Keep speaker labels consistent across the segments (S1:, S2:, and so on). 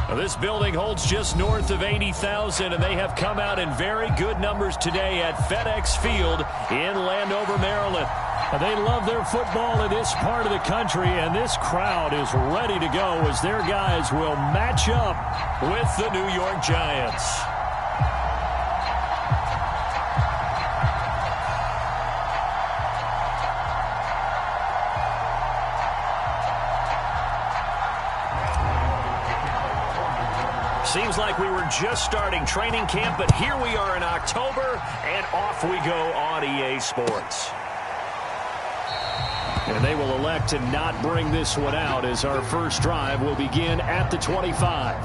S1: Well, this building holds just north of 80,000, and they have come out in very good numbers today at FedEx Field in Landover, Maryland. They love their football in this part of the country, and this crowd is ready to go as their guys will match up with the New York Giants. Seems like we were just starting training camp, but here we are in October, and off we go on EA Sports. And they will elect to not bring this one out as our first drive will begin at the 25.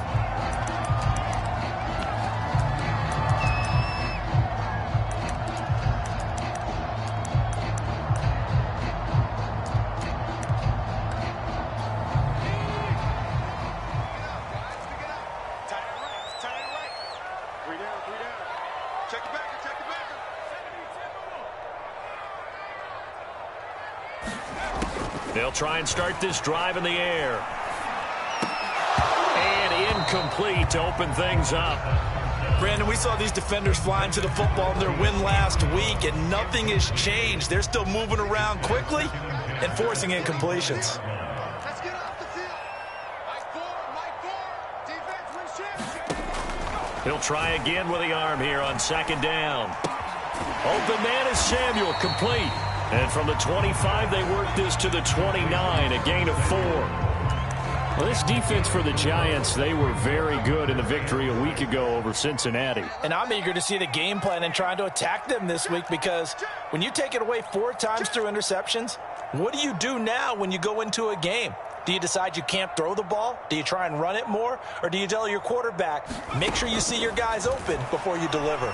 S1: They'll try and start this drive in the air. And incomplete to open things up.
S2: Brandon, we saw these defenders flying to the football in their win last week, and nothing has changed. They're still moving around quickly and forcing incompletions.
S3: Let's get off the field. Defense,
S1: He'll try again with the arm here on second down. Open man is Samuel, complete. And from the 25, they work this to the 29, a gain of 4. Well, this defense for the Giants, they were very good in the victory a week ago over Cincinnati.
S2: And I'm eager to see the game plan and trying to attack them this week, because when you take it away 4 times through interceptions, what do you do now when you go into a game? Do you decide you can't throw the ball? Do you try and run it more? Or do you tell your quarterback, make sure you see your guys open before you deliver?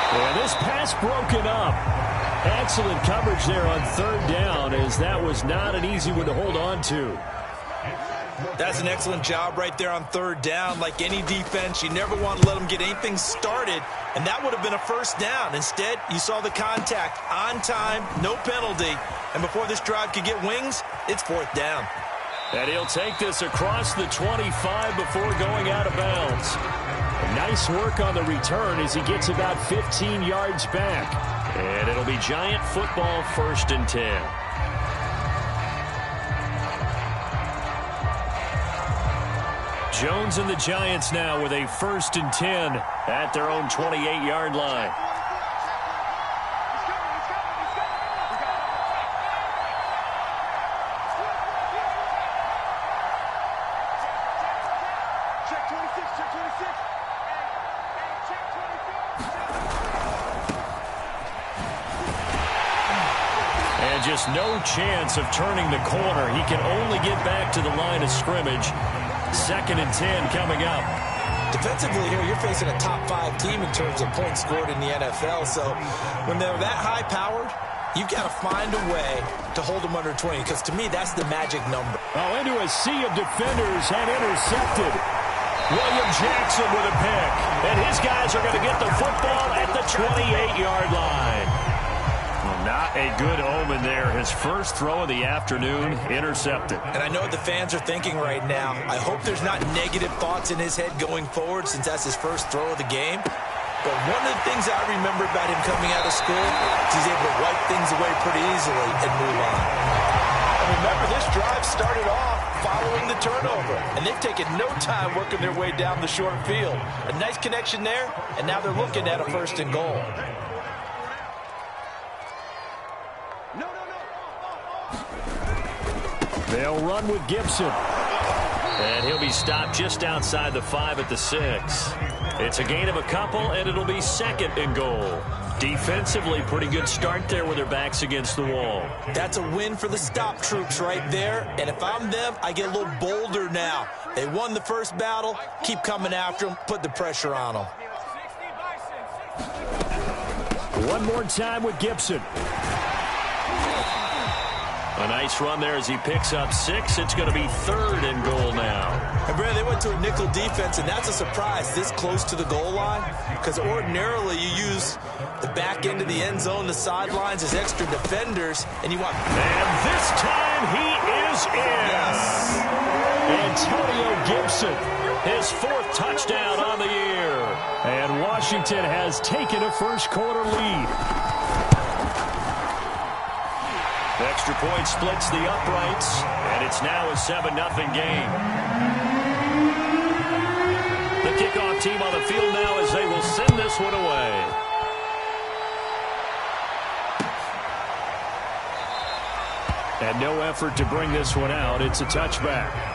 S1: And this pass broken up. Excellent coverage there on third down, as that was not an easy one to hold on to.
S2: That's an excellent job right there on third down. Like any defense, you never want to let them get anything started, and that would have been a first down. Instead, you saw the contact on time, no penalty, and before this drive could get wings, it's fourth down.
S1: And he'll take this across the 25 before going out of bounds. Nice work on the return as he gets about 15 yards back. And it'll be Giant football, 1st and 10. Jones and the Giants now with a 1st and 10 at their own 28-yard line. Just no chance of turning the corner. He can only get back to the line of scrimmage. 2nd and 10 coming up.
S2: Defensively here, you're facing a top 5 team in terms of points scored in the NFL. So when they're that high-powered, you've got to find a way to hold them under 20, because to me, that's the magic number.
S1: Oh, into a sea of defenders and intercepted. William Jackson with a pick. And his guys are going to get the football at the 28-yard line. Not a good omen there. His first throw of the afternoon, intercepted.
S2: And I know what the fans are thinking right now. I hope there's not negative thoughts in his head going forward, since that's his first throw of the game. But one of the things I remember about him coming out of school is he's able to wipe things away pretty easily and move on. And remember, this drive started off following the turnover, and they've taken no time working their way down the short field. A nice connection there, and now they're looking at a 1st and goal.
S1: They'll run with Gibson. And he'll be stopped just outside the 5 at the 6. It's a gain of a couple, and it'll be 2nd and goal. Defensively, pretty good start there with their backs against the wall.
S2: That's a win for the stop troops right there. And if I'm them, I get a little bolder now. They won the first battle. Keep coming after them. Put the pressure on them.
S1: One more time with Gibson. A nice run there as he picks up 6. It's going to be 3rd and goal now.
S2: And Brad, they went to a nickel defense, and that's a surprise this close to the goal line, because ordinarily you use the back end of the end zone, the sidelines as extra defenders, and you want...
S1: And this time he is in.
S2: Yes.
S1: And Antonio Gibson, his 4th touchdown on the year. And Washington has taken a first-quarter lead. Extra point splits the uprights, and it's now a 7-0 game. The kickoff team on the field now as they will send this one away. And no effort to bring this one out. It's a touchback.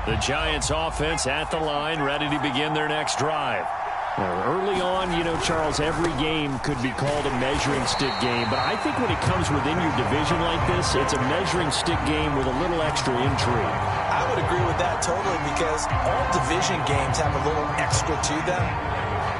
S1: The Giants offense at the line, ready to begin their next drive. Early on, you know, Charles, every game could be called a measuring stick game. But I think when it comes within your division like this, it's a measuring stick game with a little extra intrigue.
S2: I would agree with that totally because all division games have a little extra to them.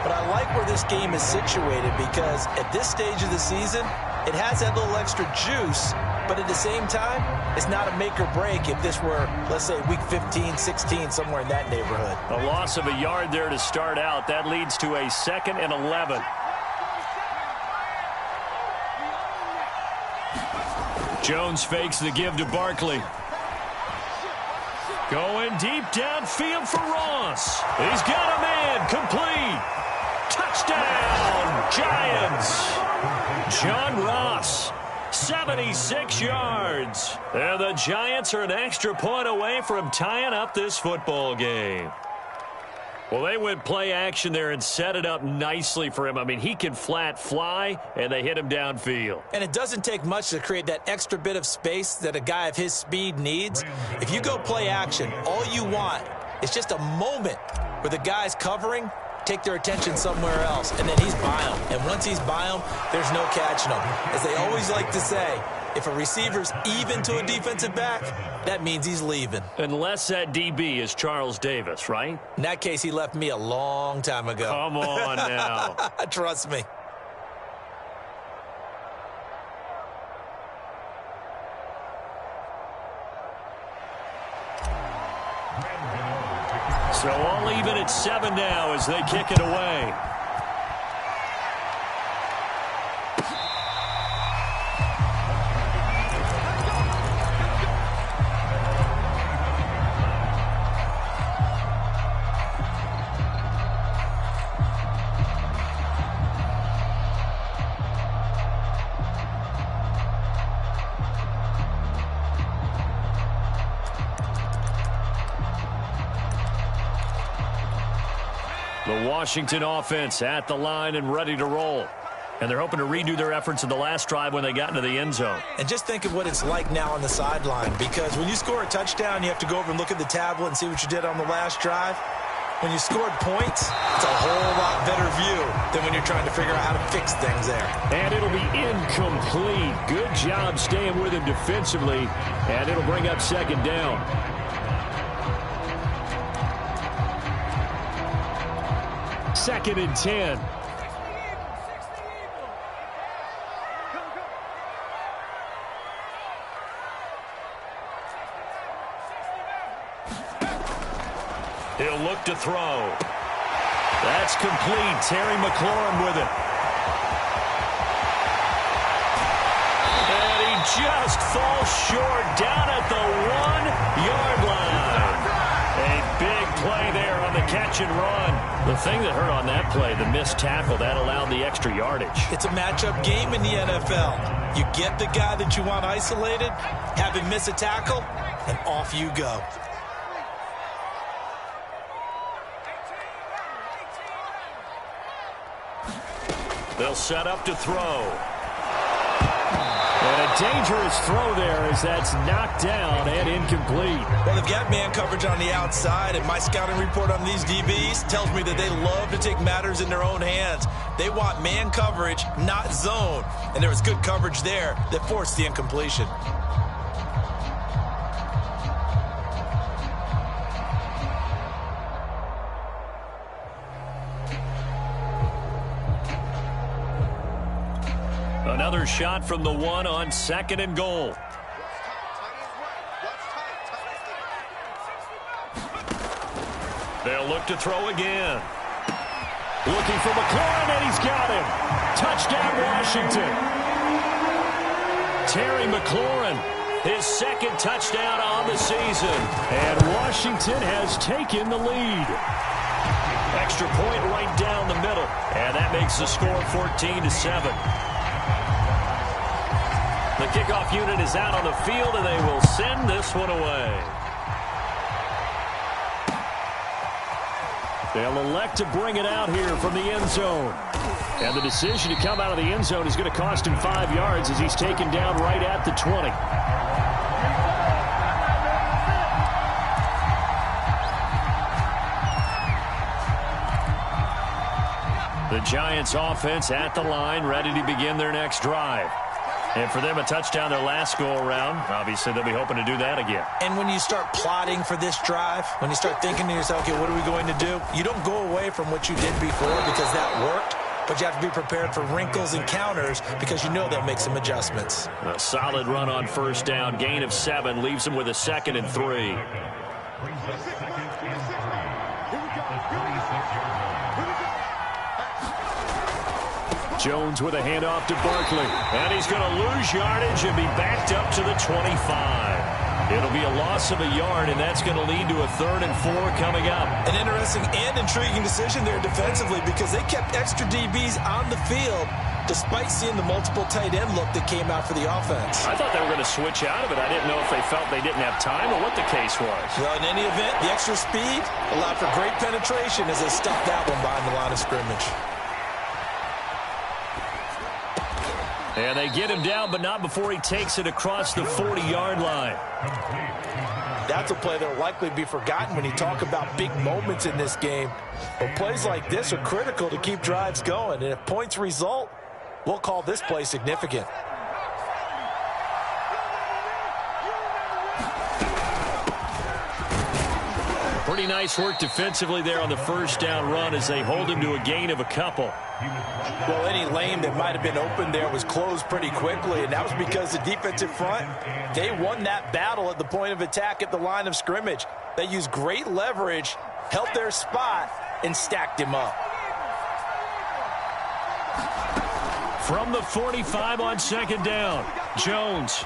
S2: But I like where this game is situated because at this stage of the season, it has that little extra juice. But at the same time, it's not a make or break if this were, let's say, week 15, 16, somewhere in that neighborhood.
S1: A loss of a yard there to start out. That leads to a 2nd and 11. Jones fakes the give to Barkley. Going deep downfield for Ross. He's got a man complete. Touchdown, Giants. John Ross. 76 yards. And the Giants are an extra point away from tying up this football game. Well, they went play action there and set it up nicely for him. I mean, he can flat fly, and they hit him downfield.
S2: And it doesn't take much to create that extra bit of space that a guy of his speed needs. If you go play action, all you want is just a moment where the guy's covering, take their attention somewhere else, and then he's by him. And once he's by him, there's no catching him. As they always like to say, if a receiver's even to a defensive back, that means he's leaving.
S1: Unless that DB is Charles Davis, right?
S2: In that case, he left me a long time ago.
S1: Come on now.
S2: Trust me.
S1: So all even at 7 now as they kick it away. The Washington offense at the line and ready to roll. And they're hoping to redo their efforts in the last drive when they got into the end zone.
S2: And just think of what it's like now on the sideline, because when you score a touchdown, you have to go over and look at the tablet and see what you did on the last drive. When you scored points, it's a whole lot better view than when you're trying to figure out how to fix things there.
S1: And it'll be incomplete. Good job staying with him defensively, and it'll bring up 2nd down. Second and 10. He'll look to throw. That's complete. Terry McLaurin with it. And he just falls short down at the 1-yard line. A big play there on the catch and run. The thing that hurt on that play, the missed tackle, that allowed the extra yardage.
S2: It's a matchup game in the NFL. You get the guy that you want isolated, have him miss a tackle, and off you go.
S1: They'll set up to throw. And a dangerous throw there as that's knocked down and incomplete.
S2: Well, they've got man coverage on the outside, and my scouting report on these DBs tells me that they love to take matters in their own hands. They want man coverage, not zone. And there was good coverage there that forced the incompletion.
S1: Another shot from the 1 on 2nd and goal. They'll look to throw again. Looking for McLaurin, and he's got him. Touchdown, Washington. Terry McLaurin, his second touchdown on the season. And Washington has taken the lead. Extra point right down the middle. And that makes the score 14-7. The kickoff unit is out on the field, and they will send this one away. They'll elect to bring it out here from the end zone. And the decision to come out of the end zone is going to cost him 5 yards as he's taken down right at the 20. The Giants offense at the line, ready to begin their next drive. And for them, a touchdown their last go-around. Obviously, they'll be hoping to do that again.
S2: And when you start plotting for this drive, when you start thinking to yourself, okay, what are we going to do? You don't go away from what you did before because that worked, but you have to be prepared for wrinkles and counters because you know they'll make some adjustments.
S1: A solid run on first down. Gain of 7 leaves them with a 2nd and 3. Jones with a handoff to Barkley. And he's going to lose yardage and be backed up to the 25. It'll be a loss of a yard, and that's going to lead to a 3rd and 4 coming up.
S2: An interesting and intriguing decision there defensively because they kept extra DBs on the field despite seeing the multiple tight end look that came out for the offense.
S1: I thought they were going to switch out of it. I didn't know if they felt they didn't have time or what the case was.
S2: Well, in any event, the extra speed allowed for great penetration as they stuffed that one behind the line of scrimmage.
S1: And they get him down, but not before he takes it across the 40-yard line.
S2: That's a play that will likely be forgotten when you talk about big moments in this game. But plays like this are critical to keep drives going. And if points result, we'll call this play significant.
S1: Pretty nice work defensively there on the first down run as they hold him to a gain of a couple.
S2: Well, any lane that might have been open there was closed pretty quickly, and that was because the defensive front, they won that battle at the point of attack at the line of scrimmage. They used great leverage, held their spot, and stacked him up.
S1: From the 45 on 2nd down, Jones.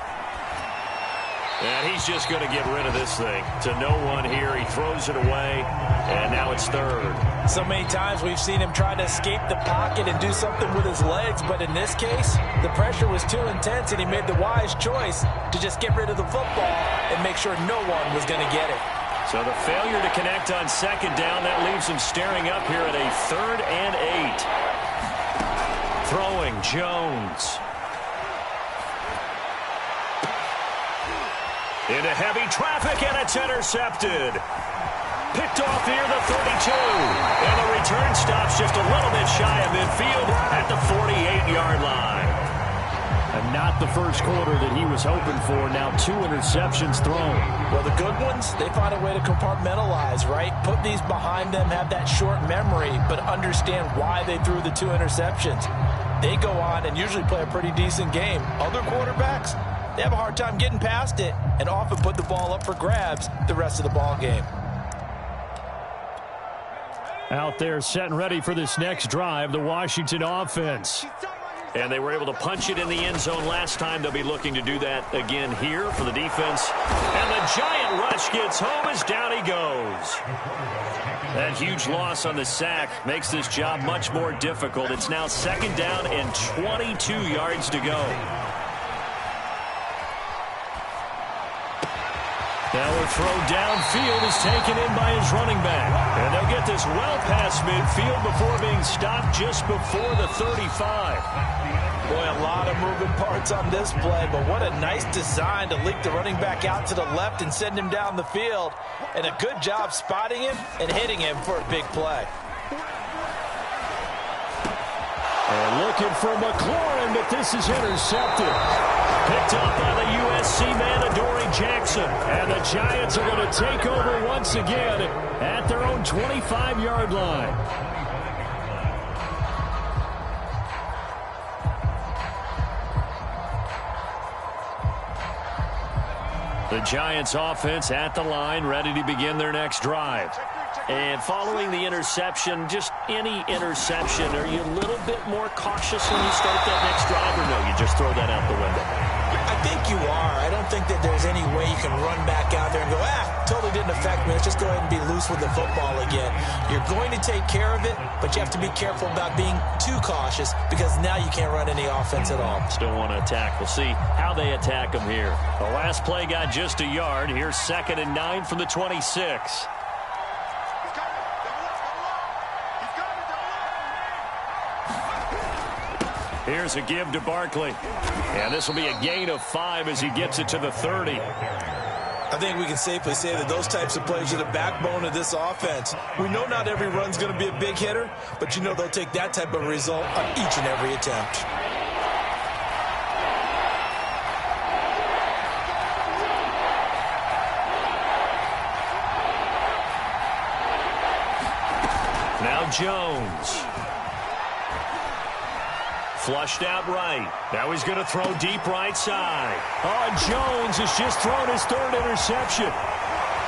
S1: And he's just going to get rid of this thing. To no one here, he throws it away, and now it's 3rd.
S2: So many times we've seen him try to escape the pocket and do something with his legs, but in this case, the pressure was too intense, and he made the wise choice to just get rid of the football and make sure no one was going to get it.
S1: So the failure to connect on 2nd down, that leaves him staring up here at a 3rd and 8. Throwing Jones. Into heavy traffic, and it's intercepted. Picked off near the 32. And the return stops just a little bit shy of midfield at the 48-yard line. And not the first quarter that he was hoping for. Now 2 interceptions thrown.
S2: Well, the good ones, they find a way to compartmentalize, right? Put these behind them, have that short memory, but understand why they threw the 2 interceptions. They go on and usually play a pretty decent game. Other quarterbacks, they have a hard time getting past it and often put the ball up for grabs the rest of the ball game.
S1: Out there set and ready for this next drive, the Washington offense. And they were able to punch it in the end zone last time. They'll be looking to do that again here for the defense. And the giant rush gets home as down he goes. That huge loss on the sack makes this job much more difficult. It's now 2nd down and 22 yards to go. Now a throw downfield is taken in by his running back. And they'll get this well past midfield before being stopped just before the 35.
S2: Boy, a lot of moving parts on this play, but what a nice design to leak the running back out to the left and send him down the field. And a good job spotting him and hitting him for a big play.
S1: And looking for McLaurin, but this is intercepted. Picked up by the USC man, Adoree Jackson. And the Giants are going to take over once again at their own 25-yard line. The Giants offense at the line, ready to begin their next drive. And following the interception, just any interception, are you a little bit more cautious when you start that next drive, or no, you just throw that out the window?
S2: I think you are. I don't think that there's any way you can run back out there and go, totally didn't affect me. Let's just go ahead and be loose with the football again. You're going to take care of it, but you have to be careful about being too cautious because now you can't run any offense at all.
S1: Still want to attack. We'll see how they attack them here. The last play got just a yard. Here's 2nd and 9 from the 26. Here's a give to Barkley. And this will be a gain of 5 as he gets it to the 30.
S2: I think we can safely say that those types of plays are the backbone of this offense. We know not every run's going to be a big hitter, but you know they'll take that type of result on each and every attempt.
S1: Now Jones. Flushed out right. Now he's going to throw deep right side. Oh, Jones has just thrown his 3rd interception.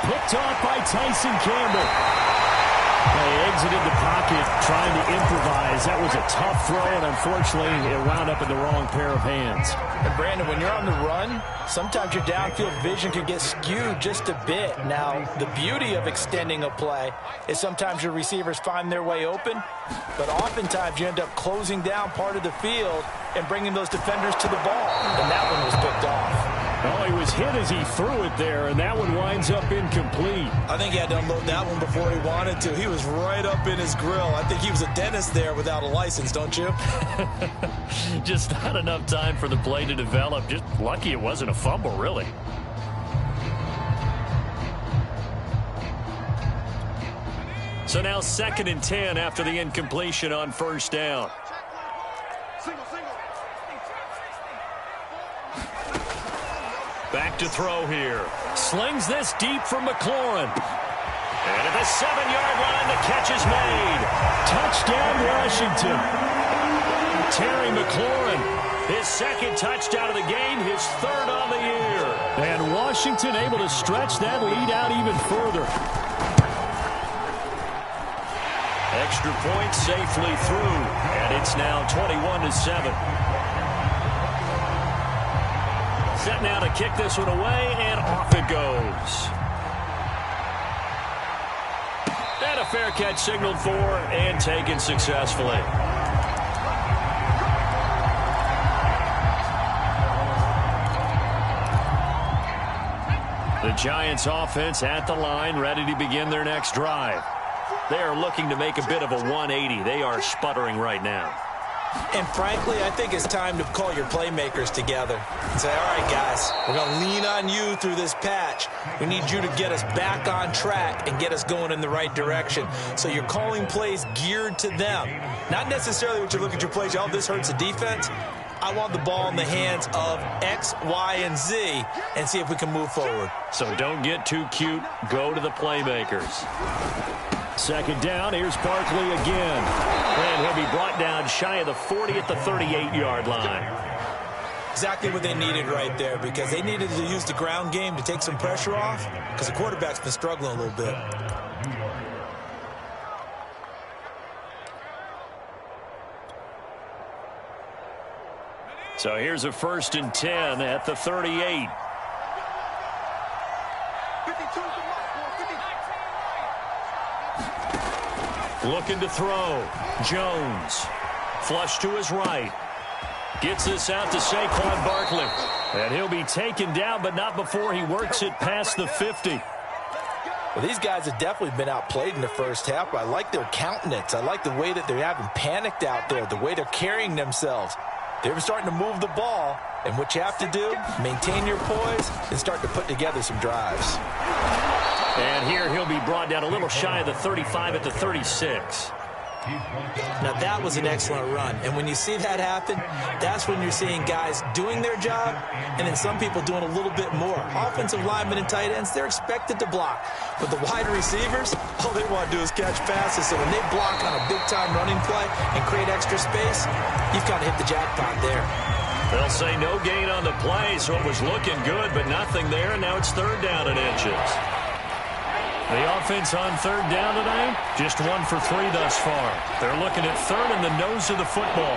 S1: Picked off by Tyson Campbell. They exited the pocket trying to improvise. That was a tough throw, and unfortunately, it wound up in the wrong pair of hands.
S4: And Brandon, when you're on the run, sometimes your downfield vision can get skewed just a bit. Now, the beauty of extending a play is sometimes your receivers find their way open, but oftentimes you end up closing down part of the field and bringing those defenders to the ball. And that one was picked off.
S1: Oh, he was hit as he threw it there, and that one winds up incomplete.
S2: I think he had to unload that one before he wanted to. He was right up in his grill. I think he was a dentist there without a license, don't you?
S1: Just not enough time for the play to develop. Just lucky it wasn't a fumble, really. So now 2nd and 10 after the incompletion on 1st down. Back to throw here. Slings this deep from McLaurin. And at the 7-yard line, the catch is made. Touchdown, Washington. Terry McLaurin, his 2nd touchdown of the game, his 3rd on the year. And Washington able to stretch that lead out even further. Extra point safely through. And it's now 21-7. Set now to kick this one away, and off it goes. And a fair catch signaled for and taken successfully. The Giants offense at the line, ready to begin their next drive. They are looking to make a bit of a 180. They are sputtering right now.
S2: And frankly, I think it's time to call your playmakers together and say, all right, guys, we're going to lean on you through this patch. We need you to get us back on track and get us going in the right direction. So you're calling plays geared to them. Not necessarily what you look at your plays, oh, this hurts the defense. I want the ball in the hands of X, Y, and Z and see if we can move forward.
S1: So don't get too cute. Go to the playmakers. 2nd down, here's Barkley again. And he'll be brought down shy of the 40 at the 38-yard line.
S2: Exactly what they needed right there, because they needed to use the ground game to take some pressure off, because the quarterback's been struggling a little bit.
S1: So here's a 1st and 10 at the 38. Looking to throw. Jones. Flush to his right. Gets this out to Saquon Barkley. And he'll be taken down, but not before he works it past the 50.
S4: Well, these guys have definitely been outplayed in the first half. I like their countenance. I like the way that they're having panicked out there, the way they're carrying themselves. They're starting to move the ball, and what you have to do, maintain your poise and start to put together some drives.
S1: And here he'll be brought down a little shy of the 35 at the 36.
S2: Now, that was an excellent run. And when you see that happen, that's when you're seeing guys doing their job and then some people doing a little bit more. Offensive linemen and tight ends, they're expected to block. But the wide receivers, all they want to do is catch passes. So when they block on a big-time running play and create extra space, you've kind of hit the jackpot there.
S1: They'll say no gain on the play, so it was looking good, but nothing there, and now it's 3rd down and inches. The offense on third down tonight, just 1 for 3 thus far. They're looking at third in the nose of the football.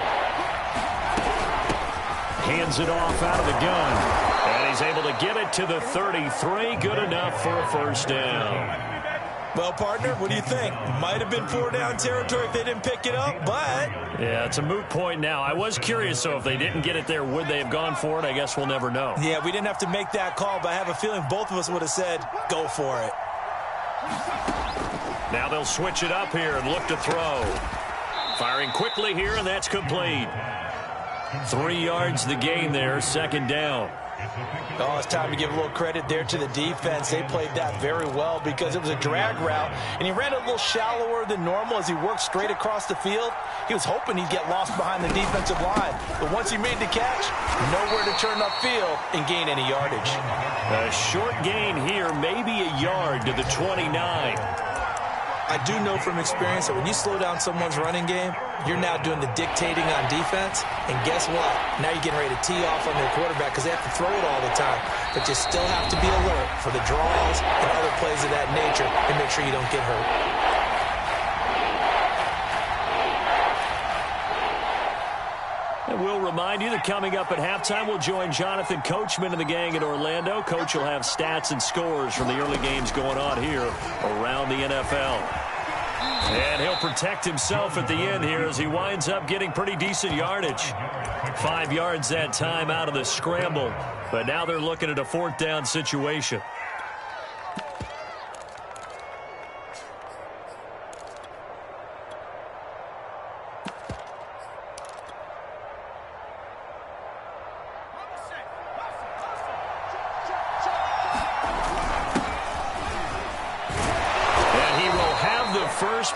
S1: Hands it off out of the gun. And he's able to get it to the 33. Good enough for a first down.
S2: Well, partner, what do you think? Might have been 4-down territory if they didn't pick it up, but...
S1: Yeah, it's a moot point now. I was curious, so if they didn't get it there, would they have gone for it? I guess we'll never know.
S2: Yeah, we didn't have to make that call, but I have a feeling both of us would have said, go for it.
S1: Now they'll switch it up here and look to throw. Firing quickly here, and that's complete. 3 yards the gain there, second down.
S4: Oh, it's time to give a little credit there to the defense. They played that very well because it was a drag route, and he ran it a little shallower than normal as he worked straight across the field. He was hoping he'd get lost behind the defensive line, but once he made the catch, nowhere to turn upfield and gain any yardage.
S1: A short gain here, maybe a yard to the 29.
S2: I do know from experience that when you slow down someone's running game, you're now doing the dictating on defense. And guess what? Now you're getting ready to tee off on their quarterback because they have to throw it all the time. But you still have to be alert for the draws and other plays of that nature and make sure you don't get hurt.
S1: And we'll remind you that coming up at halftime, we'll join Jonathan Coachman and the gang in Orlando. Coach will have stats and scores from the early games going on here around the NFL. And he'll protect himself at the end here as he winds up getting pretty decent yardage. 5 yards that time out of the scramble. But now they're looking at a 4th down situation.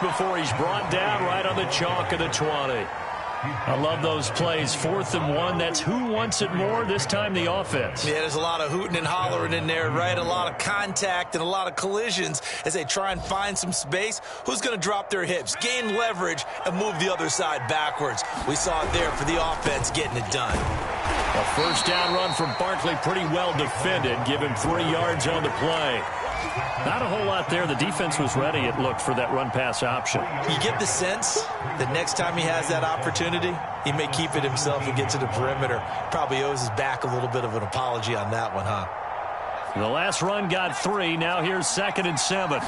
S1: Before he's brought down right on the chalk of the 20. I love those plays. 4th and 1. That's who wants it more, this time the offense.
S2: Yeah, there's a lot of hooting and hollering in there, right? A lot of contact and a lot of collisions as they try and find some space. Who's going to drop their hips, gain leverage, and move the other side backwards? We saw it there for the offense getting it done.
S1: A first down run from Barkley, pretty well defended. Give him 3 yards on the play. Not a whole lot there. The defense was ready, it looked, for that run-pass option.
S2: You get the sense that next time he has that opportunity, he may keep it himself and get to the perimeter. Probably owes his back a little bit of an apology on that one, huh?
S1: The last run got 3. Now here's 2nd and 7.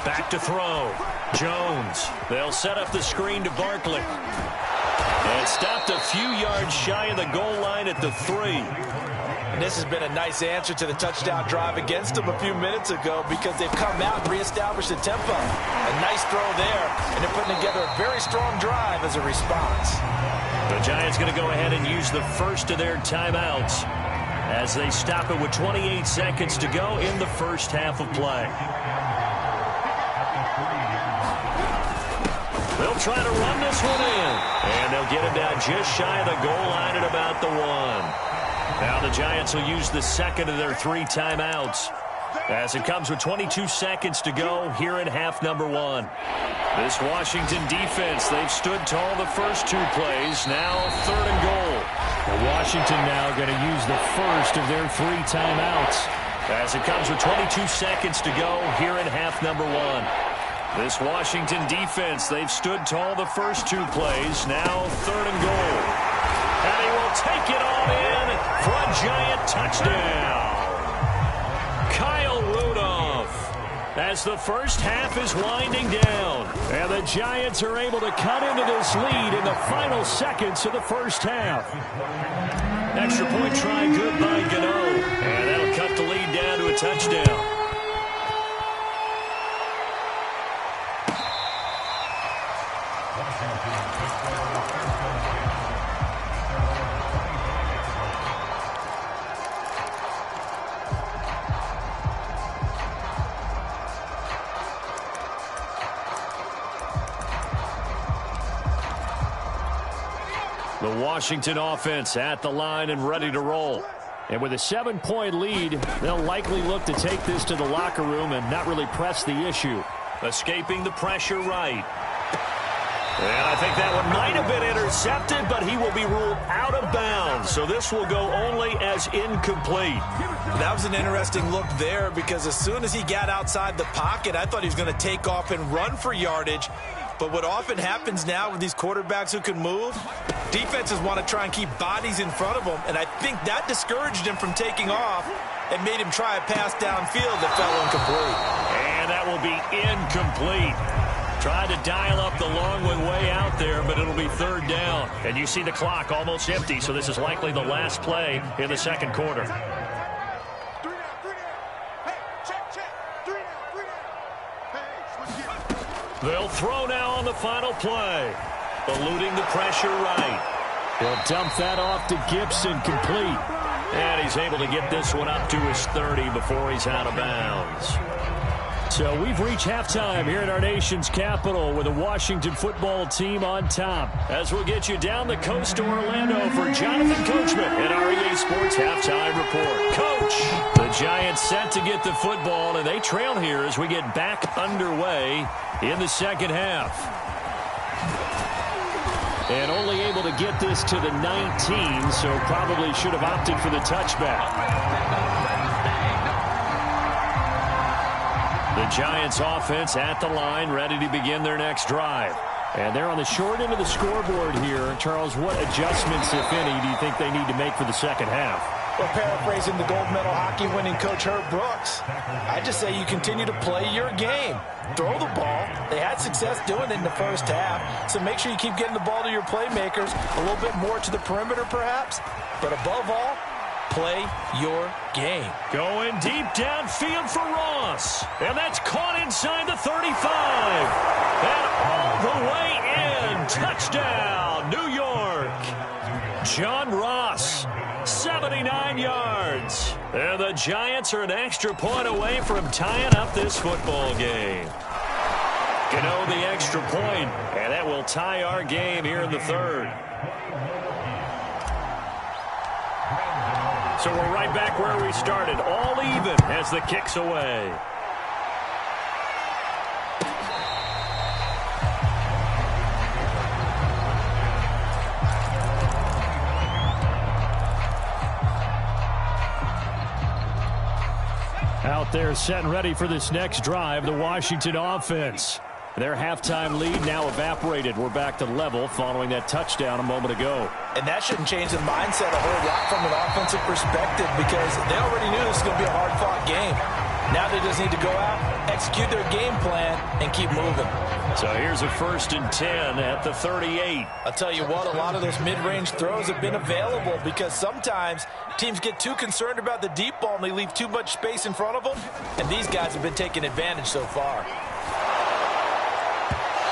S1: Back to throw. Jones. They'll set up the screen to Barkley. And stopped a few yards shy of the goal line at the 3.
S4: And this has been a nice answer to the touchdown drive against them a few minutes ago because they've come out and reestablished the tempo. A nice throw there, and they're putting together a very strong drive as a response.
S1: The Giants going to go ahead and use the first of their timeouts as they stop it with 28 seconds to go in the first half of play. They'll try to run this one in, and they'll get it down just shy of the goal line at about the 1. Now the Giants will use the second of their 3 timeouts as it comes with 22 seconds to go here in half number 1. This Washington defense, they've stood tall the first 2 plays. Now 3rd and goal. Well, Washington now going to use the first of their 3 timeouts as it comes with 22 seconds to go here in half number 1. This Washington defense, they've stood tall the first 2 plays. Now 3rd and goal. And he will take it all in for a Giant touchdown. Kyle Rudolph as the first half is winding down. And the Giants are able to cut into this lead in the final seconds of the first half. Extra point try good by Gotw. And that'll cut the lead down to a touchdown. The Washington offense at the line and ready to roll. And with a 7-point lead, they'll likely look to take this to the locker room and not really press the issue. Escaping the pressure right. And I think that one might have been intercepted, but he will be ruled out of bounds. So this will go only as incomplete.
S2: That was an interesting look there because as soon as he got outside the pocket, I thought he was going to take off and run for yardage. But what often happens now with these quarterbacks who can move, defenses want to try and keep bodies in front of them, and I think that discouraged him from taking off and made him try a pass downfield that fell incomplete.
S1: And that will be incomplete. Tried to dial up the long one way out there, but it'll be third down. And you see the clock almost empty, so this is likely the last play in the second quarter. They'll throw now on the final play. Eluding the pressure right. He'll dump that off to Gibson, complete. And he's able to get this one up to his 30 before he's out of bounds. So we've reached halftime here in our nation's capital with the Washington football team on top. As we'll get you down the coast to Orlando for Jonathan Coachman at our EA Sports Halftime Report. Coach, the Giants set to get the football, and they trail here as we get back underway in the second half. And only able to get this to the 19, so probably should have opted for the touchback. The Giants offense at the line, ready to begin their next drive. And they're on the short end of the scoreboard here. Charles, what adjustments, if any, do you think they need to make for the second half?
S4: Well, paraphrasing the gold medal hockey winning coach Herb Brooks, I just say you continue to play your game. Throw the ball. They had success doing it in the first half, so make sure you keep getting the ball to your playmakers, a little bit more to the perimeter perhaps, but above all, play your game.
S1: Going deep downfield for Ross. And that's caught inside the 35. And all the way in. Touchdown, New York. John Ross, 79 yards. And the Giants are an extra point away from tying up this football game. Gotw the extra point, and that will tie our game here in the third. So we're right back where we started, all even as the kick's away. Out there set and ready for this next drive, the Washington offense. Their halftime lead now evaporated. We're back to level following that touchdown a moment ago.
S2: And that shouldn't change the mindset a whole lot from an offensive perspective because they already knew this was going to be a hard-fought game. Now they just need to go out, execute their game plan, and keep moving.
S1: So here's a 1st and 10 at the 38.
S2: I'll tell you what, a lot of those mid-range throws have been available because sometimes teams get too concerned about the deep ball and they leave too much space in front of them, and these guys have been taking advantage so far.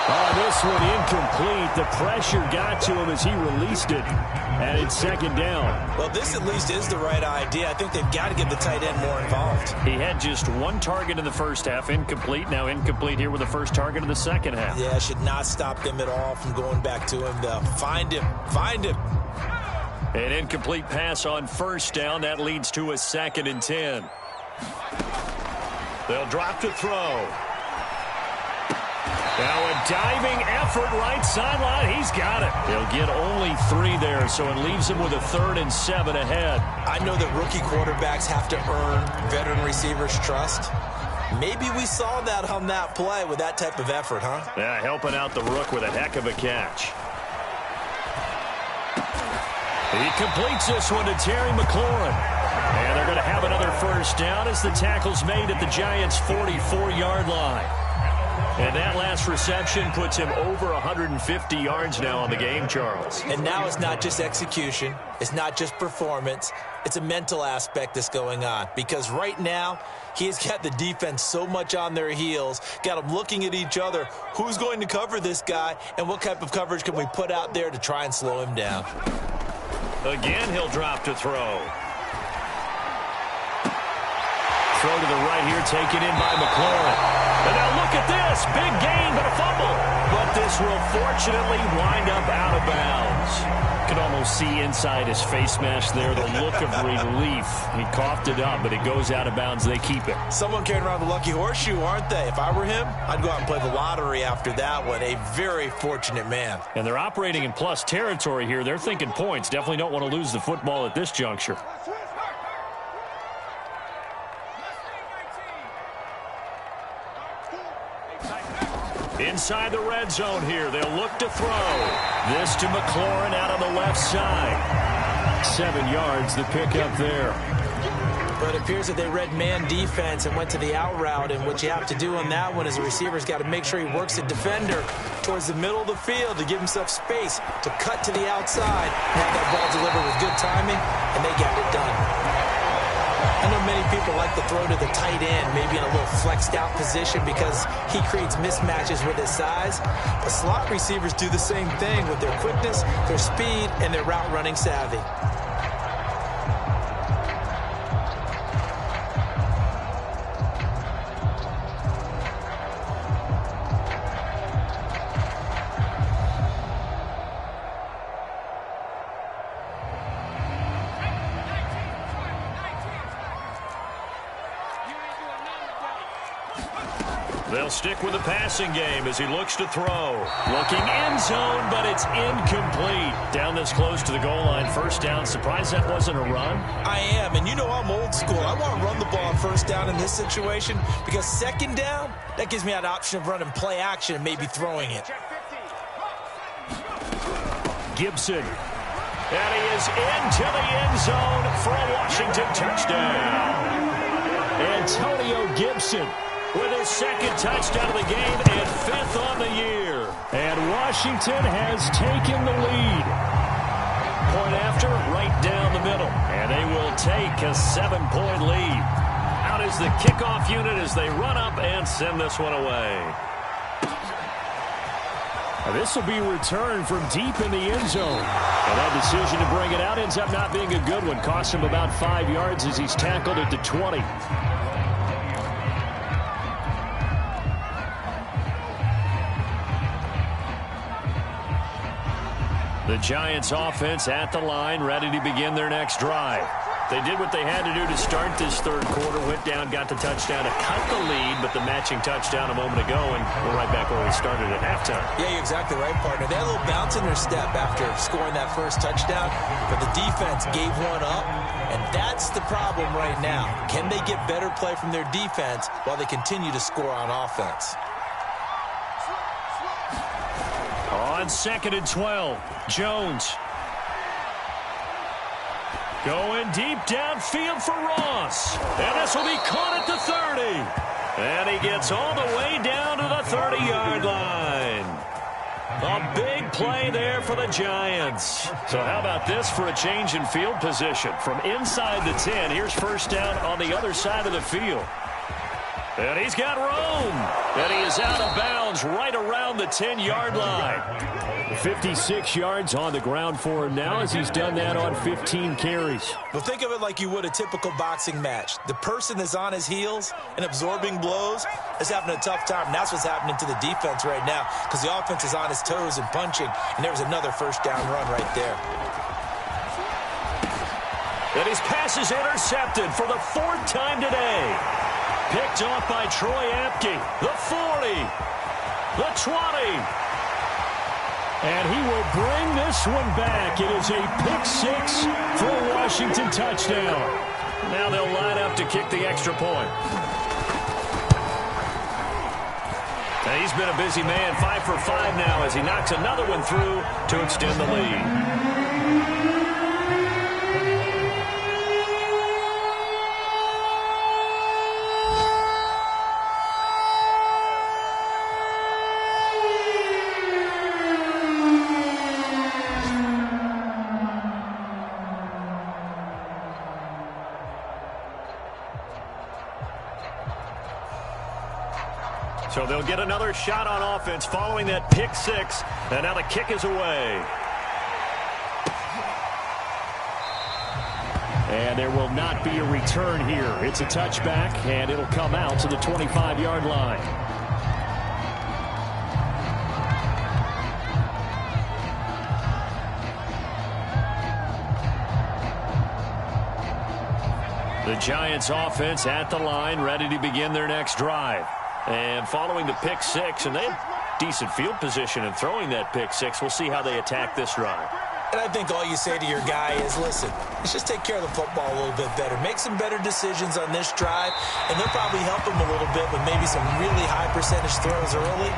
S1: Oh, this one incomplete. The pressure got to him as he released it. And it's second down.
S2: Well, this at least is the right idea. I think they've got to get the tight end more involved.
S1: He had just one target in the first half, incomplete. Now incomplete here with the first target of the second half.
S2: Yeah, should not stop them at all from going back to him, though. Find him. Find him.
S1: An incomplete pass on first down. That leads to a 2nd and 10. They'll drop to throw. Now a diving effort right sideline. He's got it. He'll get only 3 there, so it leaves him with a 3rd and 7 ahead.
S2: I know that rookie quarterbacks have to earn veteran receivers' trust. Maybe we saw that on that play with that type of effort, huh?
S1: Yeah, helping out the rook with a heck of a catch. He completes this one to Terry McLaurin. And they're going to have another first down as the tackle's made at the Giants' 44-yard line. And that last reception puts him over 150 yards now on the game, Charles.
S2: And now it's not just execution. It's not just performance. It's a mental aspect that's going on. Because right now, he's got the defense so much on their heels, got them looking at each other. Who's going to cover this guy, and what type of coverage can we put out there to try and slow him down?
S1: Again, he'll drop to throw. throw to the right here, taken in by McLaurin. And now look at this. Big gain, but a fumble. But this will fortunately wind up out of bounds. You can almost see inside his face mask there the look of relief. He coughed it up, but it goes out of bounds. They keep it.
S2: Someone carrying around the lucky horseshoe, aren't they? If I were him, I'd go out and play the lottery after that one. A very fortunate man.
S1: And they're operating in plus territory here. They're thinking points. Definitely don't want to lose the football at this juncture. Inside the red zone here. They'll look to throw. This to McLaurin out on the left side. 7 yards, the pickup there.
S4: But it appears that they read man defense and went to the out route. And what you have to do on that one is the receiver's got to make sure he works the defender towards the middle of the field to give himself space to cut to the outside and have that ball delivered with good timing, and they got it done. I know many people like to throw to the tight end, maybe in a little flexed out position because he creates mismatches with his size. But slot receivers do the same thing with their quickness, their speed, and their route running savvy.
S1: They'll stick with the passing game as he looks to throw. Looking end zone, but it's incomplete. Down this close to the goal line, first down. Surprised that wasn't a run?
S2: I am, and you know I'm old school. I want to run the ball on first down in this situation because second down, that gives me that option of running play action and maybe throwing it.
S1: Gibson. And he is into the end zone for a Washington touchdown. Antonio Gibson with his second touchdown of the game and 5th on the year. And Washington has taken the lead. Point after, right down the middle. And they will take a 7-point lead. Out is the kickoff unit as they run up and send this one away. This will be returned from deep in the end zone. And that decision to bring it out ends up not being a good one. Cost him about 5 yards as he's tackled at the 20. The Giants offense at the line, ready to begin their next drive. They did what they had to do to start this third quarter. Went down, got the touchdown to cut the lead, but the matching touchdown a moment ago, and we're right back where we started at halftime.
S2: Yeah, you're exactly right, partner. They had a little bounce in their step after scoring that first touchdown, but the defense gave one up, and that's the problem right now. Can they get better play from their defense while they continue to score on offense?
S1: On 2nd and 12, Jones. Going deep downfield for Ross. And this will be caught at the 30. And he gets all the way down to the 30-yard line. A big play there for the Giants. So how about this for a change in field position? From inside the 10, here's first down on the other side of the field. And he's got room. And he is out of bounds right around the 10-yard line. 56 yards on the ground for him now as he's done that on 15 carries.
S2: Well, think of it like you would a typical boxing match. The person that's on his heels and absorbing blows is having a tough time. And that's what's happening to the defense right now because the offense is on his toes and punching. And there was another first down run right there.
S1: And his pass is intercepted for the 4th time today. Picked off by Troy Apke. The 40. The 20. And he will bring this one back. It is a pick 6 for a Washington touchdown. Now they'll line up to kick the extra point. Now he's been a busy man, 5 for 5 now as he knocks another one through to extend the lead. So they'll get another shot on offense following that pick 6. And now the kick is away. And there will not be a return here. It's a touchback, and it'll come out to the 25-yard line. The Giants offense at the line, ready to begin their next drive. And following the pick six, and they have decent field position in throwing that pick six. We'll see how they attack this drive.
S2: And I think all you say to your guy is, listen, let's just take care of the football a little bit better. Make some better decisions on this drive, and they'll probably help him a little bit with maybe some really high percentage throws early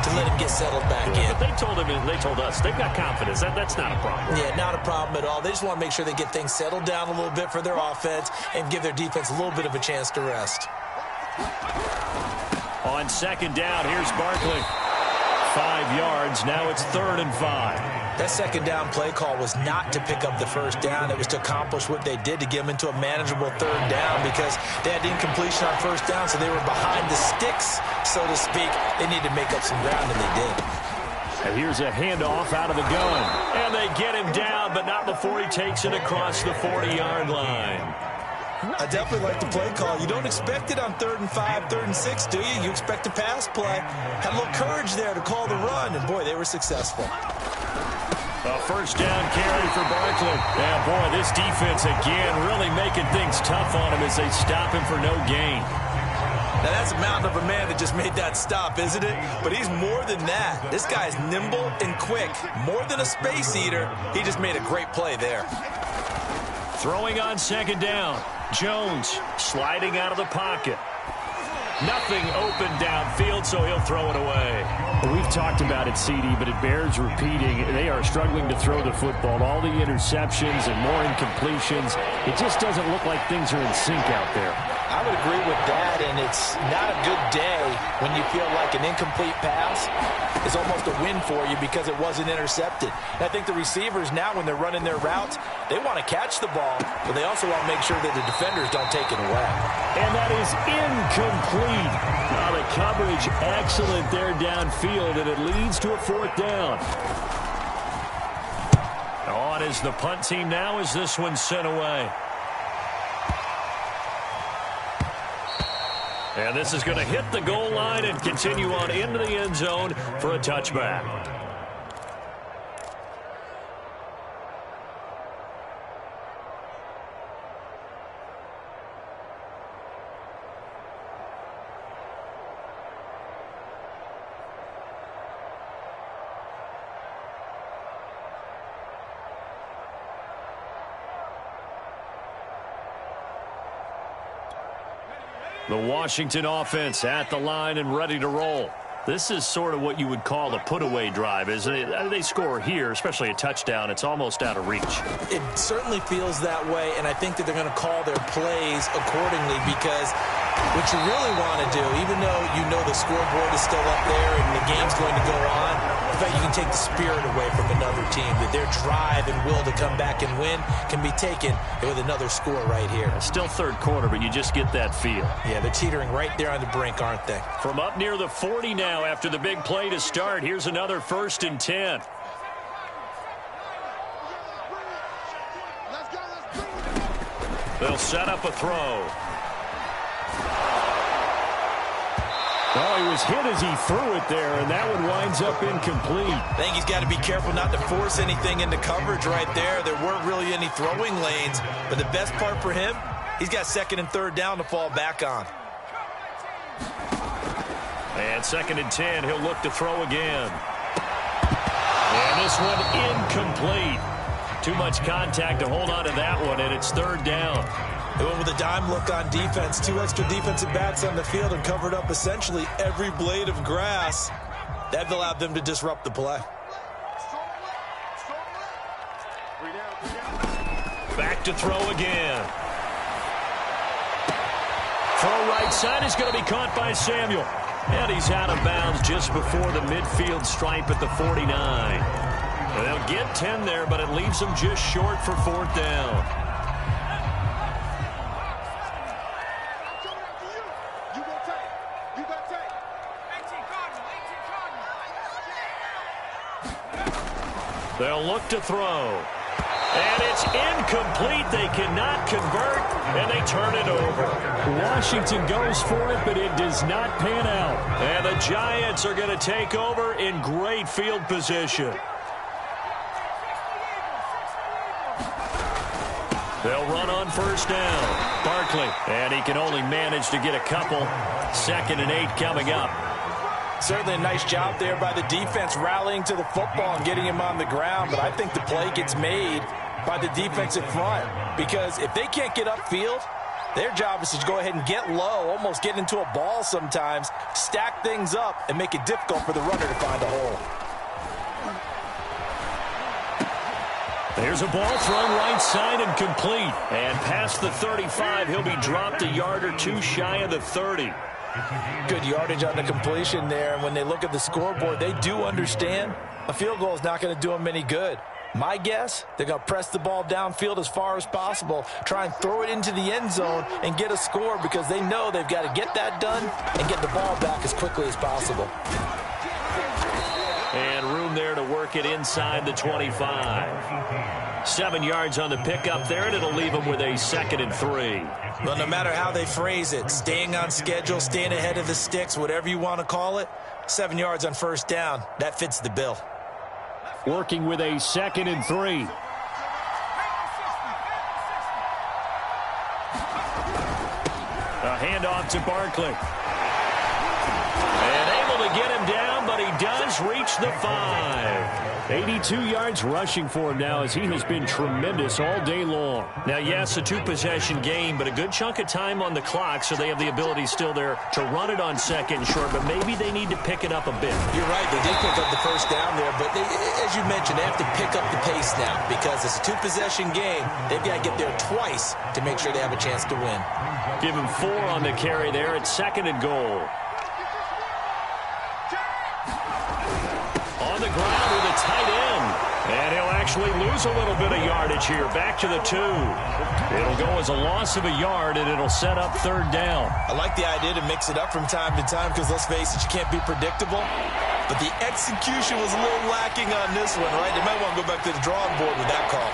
S2: to let him get settled back in.
S1: But they told him, and they told us, they've got confidence. That's not a problem.
S2: Yeah, not a problem at all. They just want to make sure they get things settled down a little bit for their offense and give their defense a little bit of a chance to rest.
S1: On second down, here's Barkley. 5 yards. Now it's 3rd and 5.
S2: That second down play call was not to pick up the first down. It was to accomplish what they did, to get them into a manageable 3rd down, because they had incompletion on first down, so they were behind the sticks, so to speak. They needed to make up some ground, and they did.
S1: And here's a handoff out of the gun. And they get him down, but not before he takes it across the 40-yard line.
S2: I definitely like the play call. You don't expect it on 3rd and 5, 3rd and 6, do you? You expect a pass play. Had a little courage there to call the run, and boy, they were successful.
S1: A first down carry for Barkley. And boy, this defense again really making things tough on him as they stop him for no gain.
S2: Now that's a mountain of a man that just made that stop, isn't it? But he's more than that. This guy's nimble and quick. More than a space eater. He just made a great play there.
S1: Throwing on second down. Jones sliding out of the pocket. Nothing open downfield, so he'll throw it away. We've talked about it, CD, but it bears repeating. They are struggling to throw the football. All the interceptions and more incompletions. It just doesn't look like things are in sync out there.
S4: I would agree with that, and it's not a good day when you feel like an incomplete pass is almost a win for you because it wasn't intercepted. And I think the receivers now, when they're running their routes, they want to catch the ball, but they also want to make sure that the defenders don't take it away.
S1: And that is incomplete. Now the coverage excellent there downfield, and it leads to a 4th down. On is the punt team now as this one's sent away. And this is going to hit the goal line and continue on into the end zone for a touchback. The Washington offense at the line and ready to roll. This is sort of what you would call a put-away drive, isn't it? They score here, especially a touchdown. It's almost out of reach.
S2: It certainly feels that way, and I think that they're going to call their plays accordingly, because what you really want to do, even though you know the scoreboard is still up there and the game's going to go on, in fact, you can take the spirit away from another team, that their drive and will to come back and win can be taken with another score right here.
S1: It's still 3rd quarter, but you just get that feel.
S2: Yeah, they're teetering right there on the brink, aren't they?
S1: From up near the 40 now after the big play to start, here's another 1st and 10. They'll set up a throw. Oh, he was hit as he threw it there, and that one winds up incomplete.
S2: I think he's got to be careful not to force anything into coverage right there. There weren't really any throwing lanes, but the best part for him, he's got 2nd and 3rd down to fall back on.
S1: And 2nd and 10, he'll look to throw again. And this one incomplete. Too much contact to hold on to that one, and it's 3rd down.
S2: They went with a dime look on defense. 2 extra defensive backs on the field and covered up essentially every blade of grass. That allowed them to disrupt the play.
S1: Back to throw again. Throw right side is going to be caught by Samuel. And he's out of bounds just before the midfield stripe at the 49. They'll get 10 there, but it leaves them just short for 4th down. They'll look to throw. And it's incomplete. They cannot convert, and they turn it over. Washington goes for it, but it does not pan out. And the Giants are going to take over in great field position. They'll run on first down. Barkley, and he can only manage to get a couple. 2nd and 8 coming up.
S4: Certainly a nice job there by the defense rallying to the football and getting him on the ground, but I think the play gets made by the defensive front because if they can't get upfield, their job is to go ahead and get low, almost get into a ball sometimes, stack things up, and make it difficult for the runner to find a hole.
S1: There's a ball thrown right side and complete. And past the 35, he'll be dropped a yard or two shy of the 30.
S4: Good yardage on the completion there. And when they look at the scoreboard, they do understand a field goal is not going to do them any good. My guess, they're going to press the ball downfield as far as possible, try and throw it into the end zone and get a score because they know they've got to get that done and get the ball back as quickly as possible.
S1: And room there to work it inside the 25. 7 yards on the pickup there, and it'll leave them with a 2nd and 3.
S2: Well, no matter how they phrase it, staying on schedule, staying ahead of the sticks, whatever you want to call it, 7 yards on first down, that fits the bill.
S1: Working with a 2nd and 3. A handoff to Barkley. And able to get him down, but he does reach the 5. 82 yards rushing for him now as he has been tremendous all day long. Now, yes, a 2-possession game, but a good chunk of time on the clock, so they have the ability still there to run it on 2nd and short, but maybe they need to pick it up a bit.
S2: You're right. They did pick up the first down there, but they, as you mentioned, they have to pick up the pace now because it's a 2-possession game. They've got to get there twice to make sure they have a chance to win.
S1: Give him 4 on the carry there at 2nd and goal. On the ground with a tight end. And he'll actually lose a little bit of yardage here. Back to the 2. It'll go as a loss of a yard, and it'll set up 3rd down.
S2: I like the idea to mix it up from time to time because, let's face it, you can't be predictable. But the execution was a little lacking on this one, right? They might want to go back to the drawing board with that call.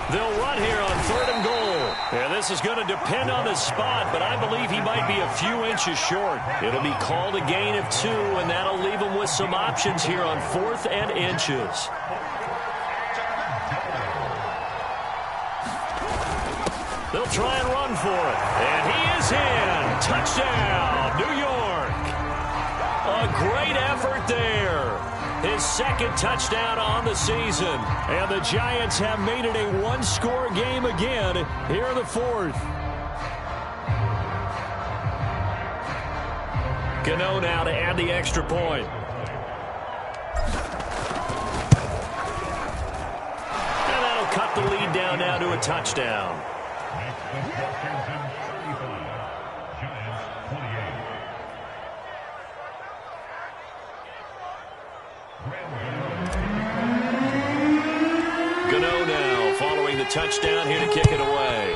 S1: They'll run here on 3rd and goal. And this is going to depend on the spot, but I believe he might be a few inches short. It'll be called a gain of 2, and that'll leave him with some options here on 4th and inches. They'll try and run for it. And he is in. Touchdown, New York. A great effort there. His 2nd touchdown on the season. And the Giants have made it a 1-score game again here in the 4th. Gotw now to add the extra point. And that'll cut the lead down now to a touchdown. Gotw now following the touchdown here to kick it away.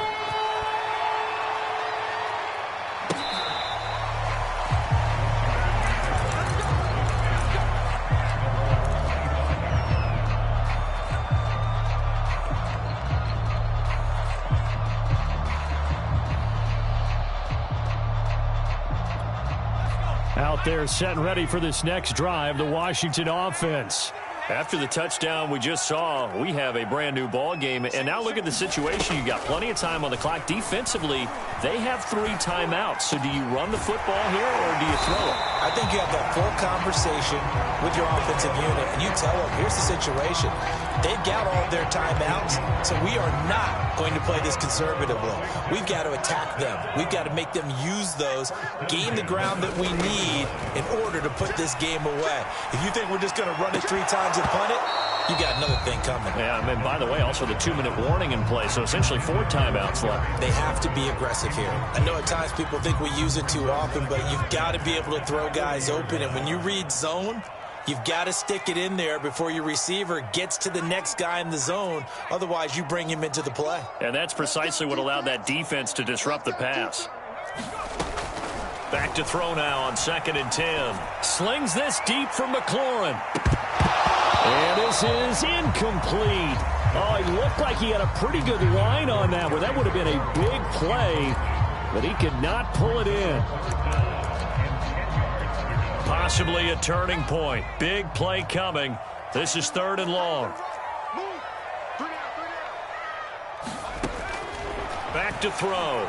S1: Out there set and ready for this next drive, the Washington offense. After the touchdown we just saw, we have a brand new ball game. And now look at the situation. You got plenty of time on the clock. Defensively, they have 3 timeouts. So do you run the football here or do you throw it?
S2: I think you have that full conversation with your offensive unit, and you tell them, here's the situation. They've got all their timeouts, so we are not going to play this conservatively. We've got to attack them. We've got to make them use those, gain the ground that we need in order to put this game away. If you think we're just going to run it 3 times and punt it, you got another thing coming.
S1: Yeah, I mean, by the way, also the 2-minute warning in play, so essentially 4 timeouts left.
S2: They have to be aggressive here. I know at times people think we use it too often, but you've got to be able to throw guys open, and when you read zone, you've got to stick it in there before your receiver gets to the next guy in the zone. Otherwise, you bring him into the play.
S1: And that's precisely what allowed that defense to disrupt the pass. Back to throw now on 2nd and 10. Slings this deep from McLaurin. And this is incomplete. Oh, he looked like he had a pretty good line on that one. That would have been a big play, but he could not pull it in. Possibly a turning point. Big play coming. This is 3rd and long. Back to throw.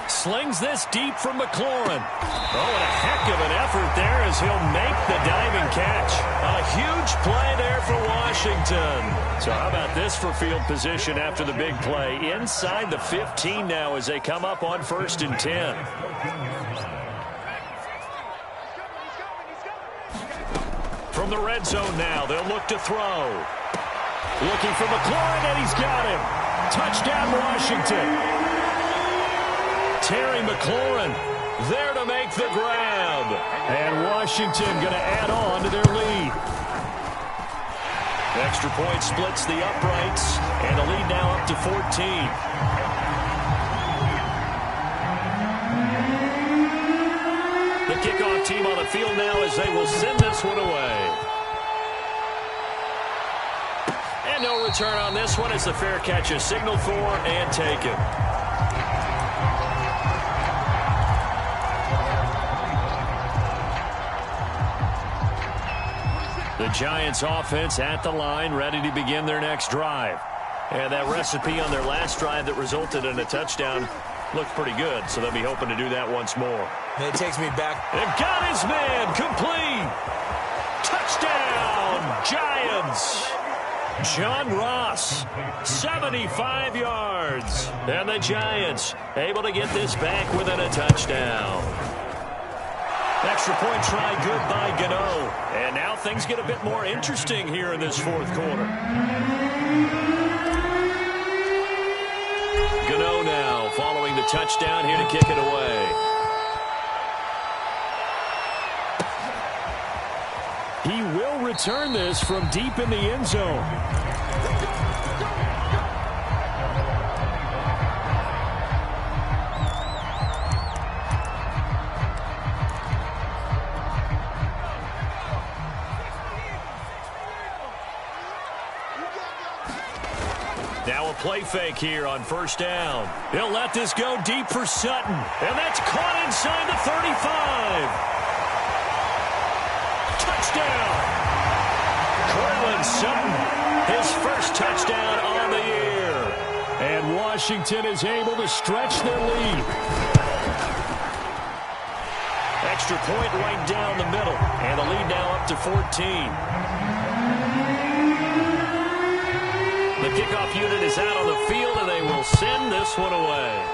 S1: Slings this deep from McLaurin. Oh, and a heck of an effort there as he'll make the diving catch. A huge play there for Washington. So how about this for field position after the big play? Inside the 15 now as they come up on 1st and 10. From the red zone now, they'll look to throw. Looking for McLaurin, and he's got him. Touchdown, Washington. Terry McLaurin there to make the grab. And Washington going to add on to their lead. Extra point splits the uprights, and the lead now up to 14. The kickoff team on the field now as they will send this one away. And no return on this one as the fair catch is signaled for and taken. The Giants offense at the line, ready to begin their next drive. And that recipe on their last drive that resulted in a touchdown looked pretty good, so they'll be hoping to do that once more.
S2: And it takes me back.
S1: They've got his man, complete. Touchdown, Giants. John Ross, 75 yards. And the Giants able to get this back within a touchdown. Extra point try good by Gotw. And now things get a bit more interesting here in this 4th quarter. Gotw now following the touchdown here to kick it away. He will return this from deep in the end zone. Now a play fake here on 1st down. He'll let this go deep for Sutton. And that's caught inside the 35. Touchdown. Cortland Sutton, his first touchdown on the year. And Washington is able to stretch their lead. Extra point right down the middle. And the lead now up to 14. The kickoff unit is out on the field, and they will send this one away.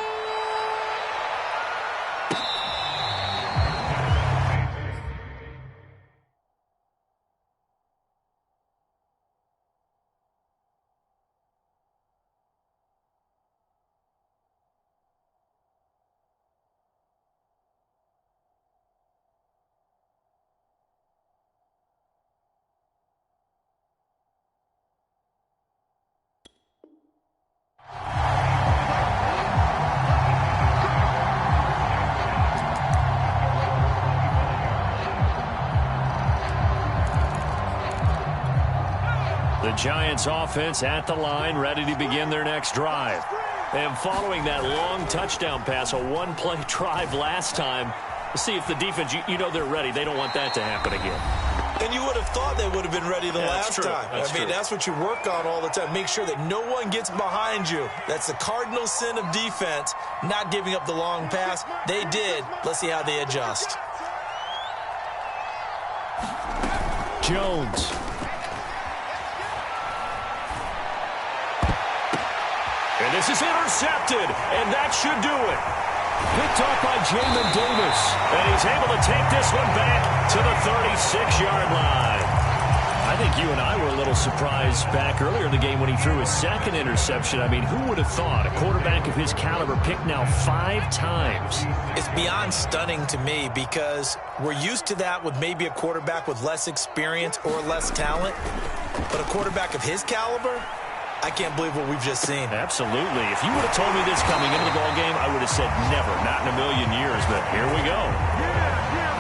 S1: The Giants offense at the line, ready to begin their next drive. And following that long touchdown pass, a one-play drive last time, see if the defense, you know they're ready. They don't want that to happen again.
S2: And you would have thought they would have been ready the last time. That's what you work on all the time. Make sure that no one gets behind you. That's the cardinal sin of defense, not giving up the long pass. They did. Let's see how they adjust.
S1: Jones. And this is intercepted, and that should do it. Picked off by Jamin Davis, and he's able to take this one back to the 36-yard line. I think you and I were a little surprised back earlier in the game when he threw his second interception. I mean, who would have thought a quarterback of his caliber picked now 5 times?
S2: It's beyond stunning to me because we're used to that with maybe a quarterback with less experience or less talent. But a quarterback of his caliber, I can't believe what we've just seen.
S1: Absolutely. If you would have told me this coming into the ballgame, I would have said never, not in a million years. But here we go.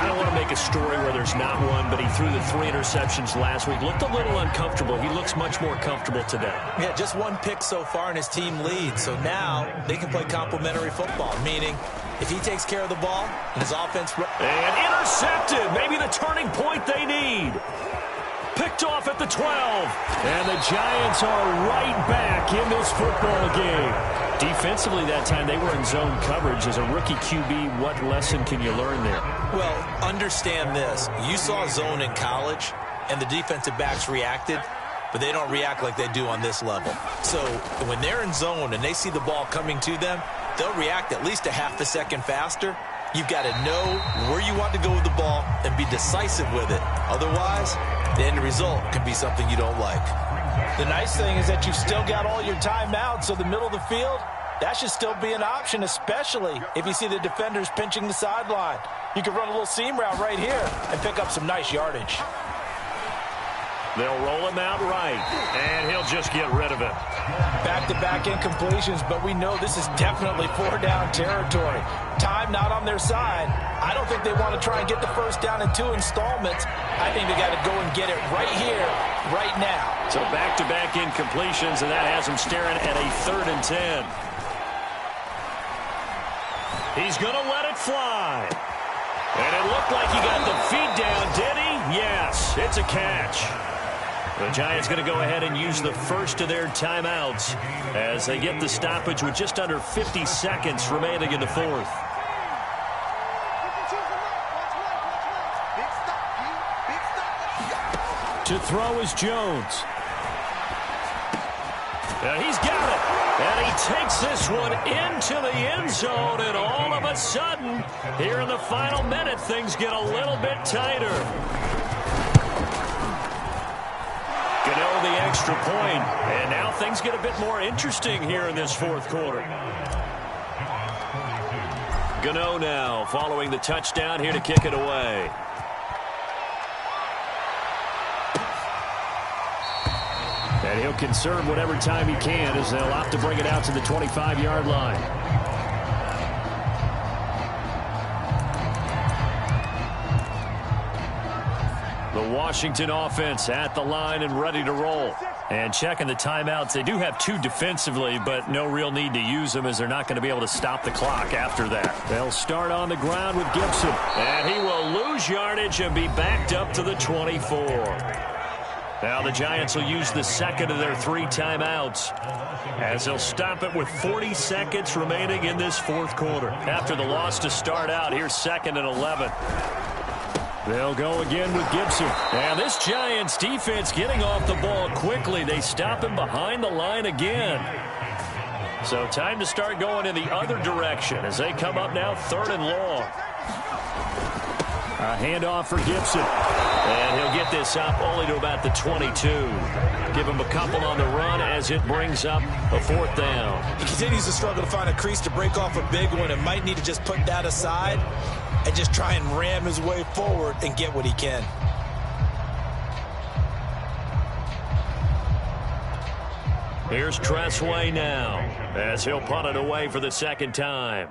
S1: I don't want to make make a story where there's not one, but he threw the 3 interceptions last week. Looked a little uncomfortable. He looks much more comfortable today.
S2: Yeah, just 1 pick so far and his team leads. So now they can play complementary football, meaning if he takes care of the ball and his offense...
S1: And intercepted. Maybe the turning point they need. Picked off at the 12. And the Giants are right back in this football game. Defensively that time, they were in zone coverage. As a rookie QB, what lesson can you learn there?
S2: Well, understand this. You saw zone in college, and the defensive backs reacted, but they don't react like they do on this level. So when they're in zone and they see the ball coming to them, they'll react at least a half a second faster. You've got to know where you want to go with the ball and be decisive with it. Otherwise, the end result can be something you don't like.
S4: The nice thing is that you've still got all your timeouts, so the middle of the field, that should still be an option, especially if you see the defenders pinching the sideline. You can run a little seam route right here and pick up some nice yardage.
S1: They'll roll him out right, and he'll just get rid of it.
S4: Back-to-back incompletions, but we know this is definitely 4-down territory. Time not on their side. I don't think they want to try and get the first down in 2 installments. I think they got to go and get it right here, right now.
S1: So back-to-back incompletions, and that has him staring at a 3rd and 10. He's going to let it fly. And it looked like he got the feet down, did he? Yes, it's a catch. The Giants going to go ahead and use the first of their timeouts as they get the stoppage with just under 50 seconds remaining in the 4th. To throw is Jones. And he's got it. And he takes this one into the end zone. And all of a sudden, here in the final minute, things get a little bit tighter. Gotw the extra point. And now things get a bit more interesting here in this 4th quarter. Gotw now following the touchdown here to kick it away. And he'll conserve whatever time he can as they'll opt to bring it out to the 25-yard line. The Washington offense at the line and ready to roll. And checking the timeouts, they do have 2 defensively, but no real need to use them as they're not going to be able to stop the clock after that. They'll start on the ground with Gibson. And he will lose yardage and be backed up to the 24. Now the Giants will use the second of their 3 timeouts as they'll stop it with 40 seconds remaining in this 4th quarter. After the loss to start out, here's 2nd and 11. They'll go again with Gibson. And this Giants defense getting off the ball quickly. They stop him behind the line again. So time to start going in the other direction as they come up now 3rd and long. A handoff for Gibson. And he'll get this up only to about the 22. Give him a couple on the run as it brings up a 4th down.
S2: He continues to struggle to find a crease to break off a big one and might need to just put that aside and just try and ram his way forward and get what he can.
S1: Here's Tressway now as he'll punt it away for the 2nd time.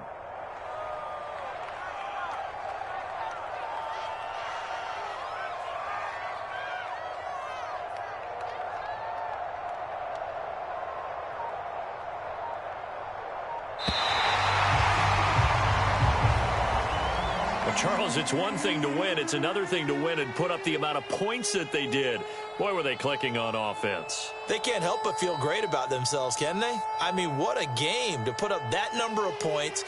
S1: Charles, it's one thing to win. It's another thing to win and put up the amount of points that they did. Boy, were they clicking on offense.
S2: They can't help but feel great about themselves, can they? I mean, what a game to put up that number of points.